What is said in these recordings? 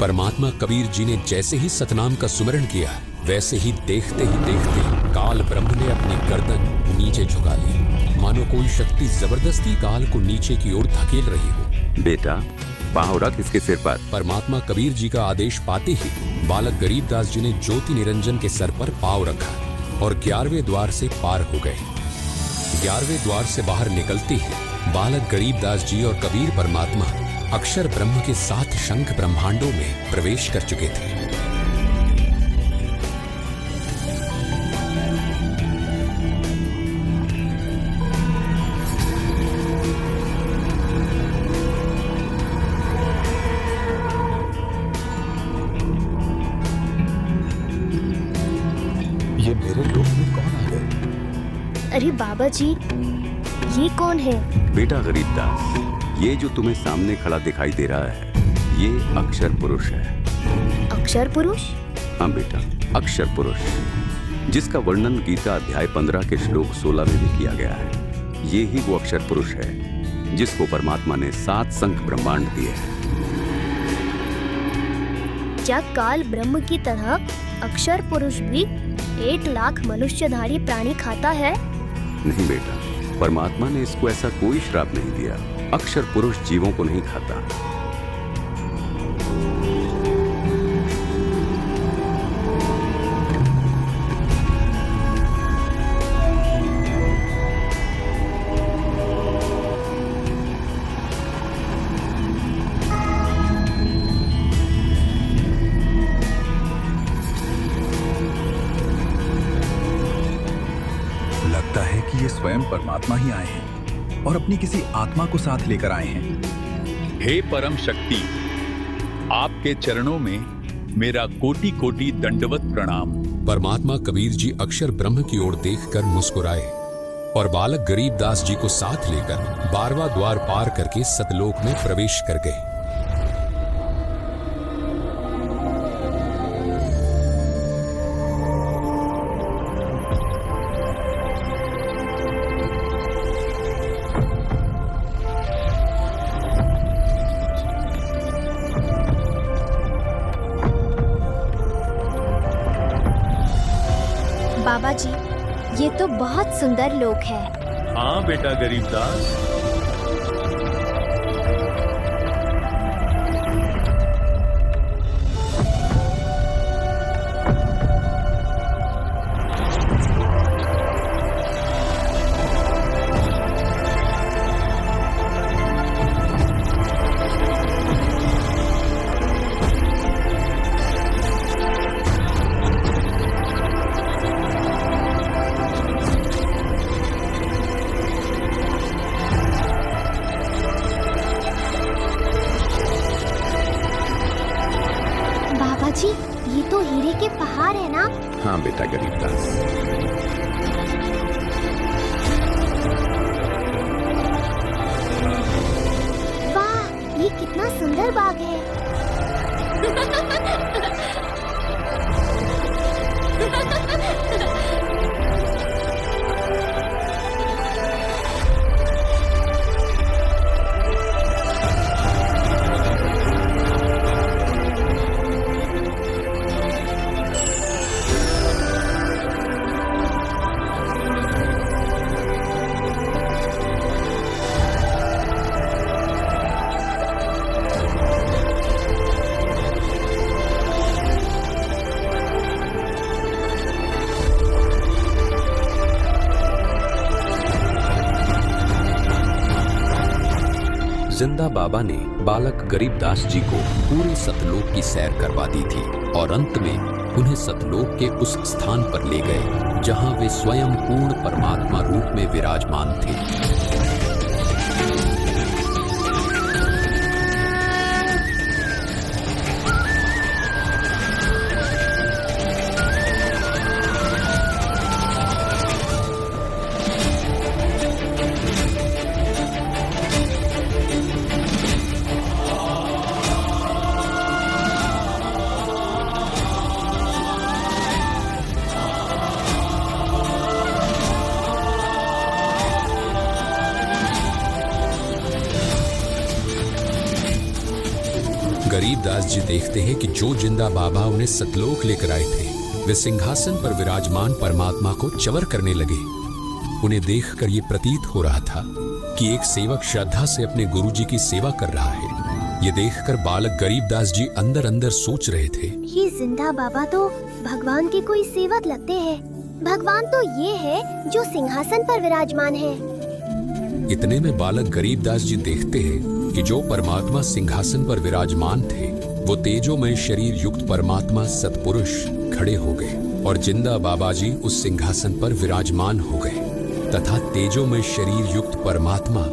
परमात्मा कबीर जी ने जैसे ही सतनाम का सुमरण किया, वैसे ही देखते काल ब्रह्म ने अपनी गर्दन नीचे झुका ली, मानो कोई शक्ति जबरदस्ती काल को नीचे की ओर धकेल रही हो। बेटा, पाँव रख इसके सिर पर। परमात्मा कबीर जी का आदेश पाते ही बालक गरीबदास जी ने ज्योति निरंजन के सर पर पाँव रखा और 11वें द्वार से पार हो गए। 11वें द्वार से बाहर निकलते ही बालक गरीबदास जी और कबीर परमात्मा अक्षर ब्रह्म के 7 शंख ब्रह्मांडों में प्रवेश कर चुके थे। ये मेरे लोक में कौन आ गए? अरे बाबा जी, ये कौन है? बेटा गरीबदास, ये जो तुम्हें सामने खड़ा दिखाई दे रहा है, ये अक्षर पुरुष है। अक्षर पुरुष? हाँ बेटा, अक्षर पुरुष, जिसका वर्णन गीता अध्याय 15 के श्लोक 16 में भी किया गया है। ये ही वो अक्षर पुरुष है जिसको परमात्मा ने 7 शंख ब्रह्मांड दिए हैं। क्या काल ब्रह्म की तरह अक्षर पुरुष भी 1 लाख मनुष्यधारी प्राणी खाता है? नहीं बेटा, परमात्मा ने इसको ऐसा कोई श्राप नहीं दिया। अक्षर पुरुष जीवों को नहीं खाता। लगता है कि ये स्वयं परमात्मा ही आए हैं और अपनी किसी आत्मा को साथ लेकर आए हैं। हे परम शक्ति, आपके चरणों में मेरा कोटि कोटि दंडवत प्रणाम। परमात्मा कबीर जी अक्षर ब्रह्म की ओर देखकर मुस्कुराए और बालक गरीबदास जी को साथ लेकर 12वां द्वार पार करके सतलोक में प्रवेश कर गए। बाबा जी, ये तो बहुत सुंदर लोक है। हाँ बेटा गरीबदास, जी, ये तो हीरे के पहाड़ है ना? हाँ बेटा गरीबदास। वाह, ये कितना सुंदर बाग है। जिंदा बाबा ने बालक गरीबदास जी को पूरे सतलोक की सैर करवा दी थी और अंत में उन्हें सतलोक के उस स्थान पर ले गए जहां वे स्वयं पूर्ण परमात्मा रूप में विराजमान थे। गरीबदास जी देखते हैं कि जो जिंदा बाबा उन्हें सतलोक लेकर आए थे वे सिंहासन पर विराजमान परमात्मा को चवर करने लगे। उन्हें देखकर ये प्रतीत हो रहा था कि एक सेवक श्रद्धा से अपने गुरुजी की सेवा कर रहा है। ये देखकर बालक गरीबदास जी अंदर अंदर सोच रहे थे, ये जिंदा बाबा तो भगवान के कोई सेवक लगते हैं। भगवान तो ये है जो सिंहासन पर विराजमान है। इतने में बालक गरीबदास जी देखते हैं कि जो परमात्मा सिंहासन पर विराजमान थे वो तेजोमय शरीर युक्त परमात्मा सतपुरुष खड़े हो गए और जिंदा बाबा जी उस सिंहासन पर विराजमान हो गए तथा तेजोमय शरीर युक्त परमात्मा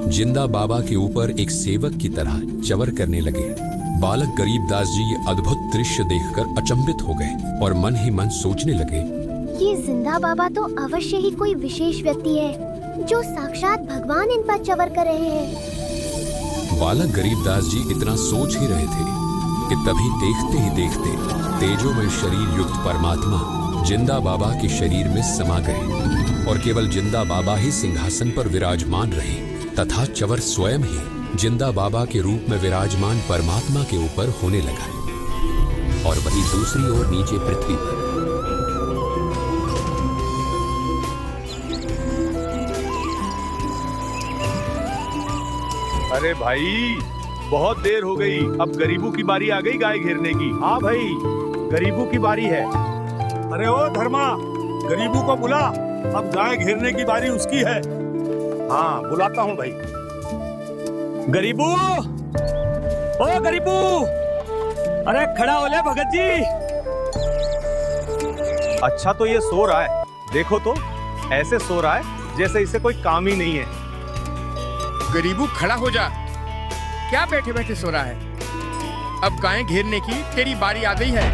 जिंदा बाबा के ऊपर एक सेवक की तरह चवर करने लगे। बालक गरीबदास जी ये अद्भुत दृश्य देखकर अचंभित हो गए और मन ही मन सोचने लगे, ये जिंदा बाबा तो अवश्य ही कोई विशेष व्यक्ति है जो साक्षात भगवान इन पर चवर कर रहे हैं। बालक गरीबदास जी इतना सोच ही रहे थे कि तभी देखते ही देखते तेजोमय शरीर युक्त परमात्मा जिंदा बाबा के शरीर में समा गए और केवल जिंदा बाबा ही सिंहासन पर विराजमान रहे तथा चवर स्वयं ही जिंदा बाबा के रूप में विराजमान परमात्मा के ऊपर होने लगा। और वहीं दूसरी ओर नीचे पृथ्वी पर अरे भाई बहुत देर हो गई, अब गरीबों की बारी आ गई गाय घेरने की। हाँ भाई, गरीबों की बारी है। अरे ओ धर्मा, गरीबों को बुला, अब गाय घेरने की बारी उसकी है। हाँ बुलाता हूँ भाई। गरीबू, ओ गरीबू, अरे खड़ा हो ले भगत जी। अच्छा तो ये सो रहा है, देखो तो ऐसे सो रहा है जैसे इसे कोई काम ही नहीं है। गरीबू खड़ा हो जा, क्या बैठे बैठे सो रहा है? अब गायें घेरने की तेरी बारी आ गई है।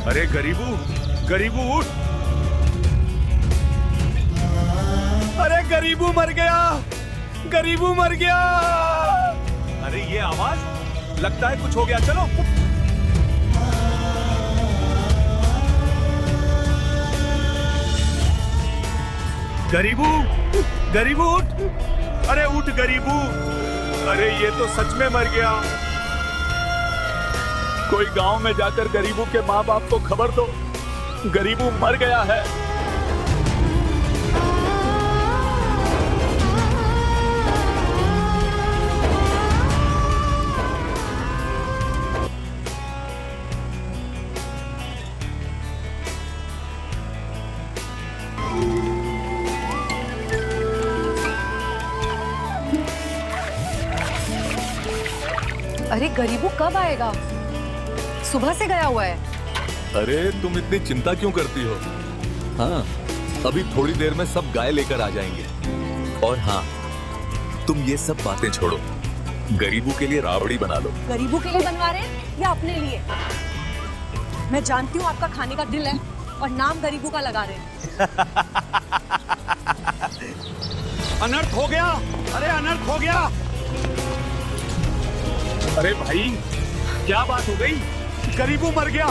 अरे गरीबू, गरीबू उठ। अरे गरीबू मर गया, गरीबू मर गया। अरे ये आवाज, लगता है कुछ हो गया। चलो गरीबू, गरीबू उठ। अरे उठ गरीबू, अरे ये तो सच में मर गया। कोई गांव में जाकर गरीबू के माँ बाप को खबर दो, गरीबू मर गया है। अरे गरीबू कब आएगा? सुबह से गया हुआ है। अरे तुम इतनी चिंता क्यों करती हो? हाँ, अभी थोड़ी देर में सब गाय लेकर आ जाएंगे। और हाँ, तुम ये सब बातें छोड़ो, गरीबू के लिए राबड़ी बना लो। गरीबू के लिए बनवा रहे हैं या अपने लिए? मैं जानती हूँ आपका खाने का दिल है और नाम गरीबू का लगा रहे हैं। अनर्थ हो गया, अरे अनर्थ हो गया। अरे भाई क्या बात हो गई? गरीबू मर गया।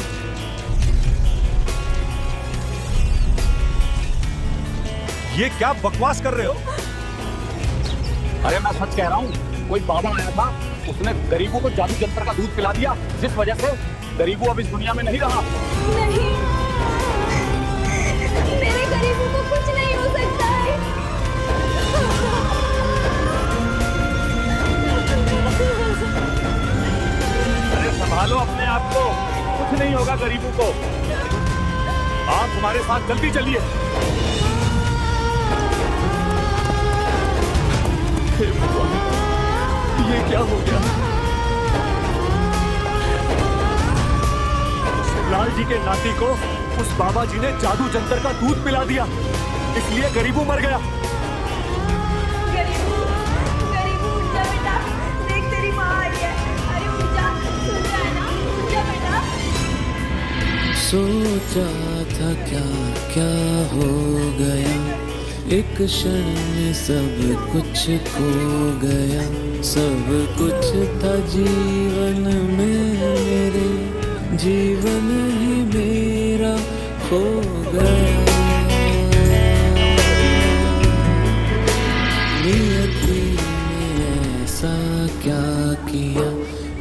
ये क्या बकवास कर रहे हो? अरे मैं सच कह रहा हूँ, कोई बाबा आया था, उसने गरीबू को जादू जंत्र का दूध पिला दिया, जिस वजह से गरीबू अब इस दुनिया में नहीं रहा। नहीं, मेरे गरीबू को कुछ नहीं हो सकता है। अरे संभालो अपने आप को, कुछ नहीं होगा गरीबू को। आप हमारे साथ जल्दी चलिए। ये क्या हो गया? लाल जी के नाती को उस बाबा जी ने जादू जंतर का दूध पिला दिया, इसलिए गरीबू मर गया। गरीबू, गरीबू उठ जा बेटा, देख तेरी माँ आई है। अरे उठ जा, सुन रहा है ना? उठ जा बेटा। सोचा था क्या क्या हो गया, एक क्षण में सब कुछ खो गया। सब कुछ था जीवन में मेरे, जीवन ही मेरा खो गया। नियति ने ऐसा क्या किया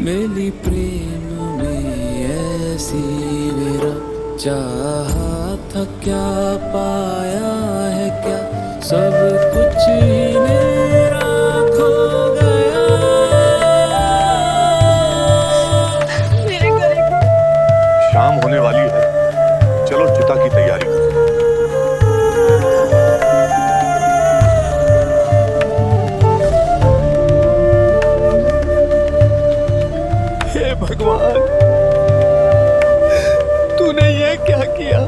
मिली प्रेम में ऐसी मेरा चाहा था क्या पाया है क्या सब कुछ ही मेरा खो गया मेरे गरीबू। शाम होने वाली है, चलो चिता की तैयारी करो। हे भगवान, तूने ये क्या किया?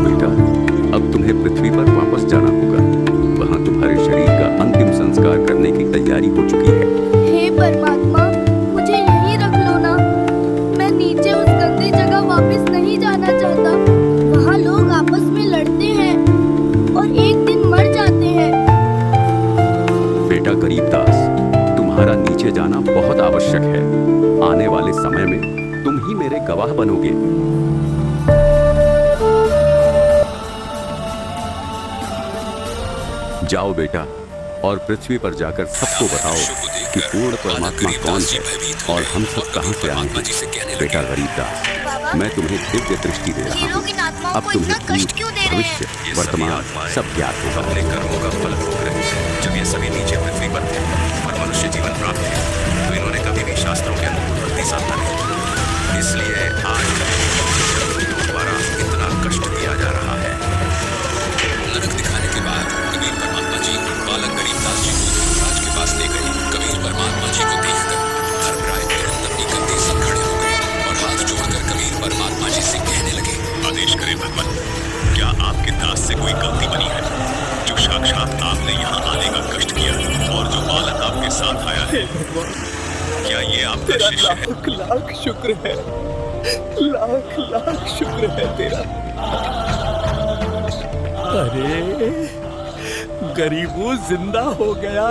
बेटा, अब तुम्हें पृथ्वी पर वापस जाना होगा। वहां तुम्हारे शरीर का अंतिम संस्कार करने की तैयारी हो चुकी है। हे परमात्मा, मुझे यहीं रख लो ना। मैं नीचे उस गंदी जगह वापस नहीं जाना चाहता। वहाँ लोग आपस में लड़ते हैं और एक दिन मर जाते हैं। बेटा गरीबदास, तुम्हारा नीचे जाना बहुत आवश्यक है। आने वाले समय में तुम ही मेरे गवाह बनोगे। जाओ बेटा, और पृथ्वी पर जाकर सबको बताओ कि पूर्ण परमात्मा कौन है और हम सब कहां से आए हैं। बेटा गरीबदास, मैं तुम्हें दिव्य दृष्टि दे रहा हूँ। अब तुम्हें भूत, भविष्य, वर्तमान सब ज्ञात होगा। अपने कर्मों का फल भोग रहे हैं। जब ये सभी नीचे पृथ्वी पर थे और मनुष्य जीवन प्राप्त है, तो इन्होंने कभी भी शास्त्रों के अनुकूल वृत्ति साधना नहीं की। इसलिए आज द्वारा इतना कष्ट दिया जा रहा है। नरक दिखाने के बाद कबीर परमात्मा जी बालक गरीबदास जी को धर्मराज के पास ले गए। कबीर परमात्मा जी को देखकर धर्मराज तुरंत अपनी गद्दी से खड़े हो गए और हाथ जोड़कर कबीर परमात्मा जी से कहने लगे, आदेश करें भगवान, क्या आपके दास से कोई गलती बनी है? जो साक्षात आपने यहाँ आने का कष्ट किया और जो बालक आपके साथ आया है, क्या ये आपका शिष्य है? लाख लाख शुक्र है, लाख लाख शुक्र है तेरा। अरे, गरीबू जिंदा हो गया।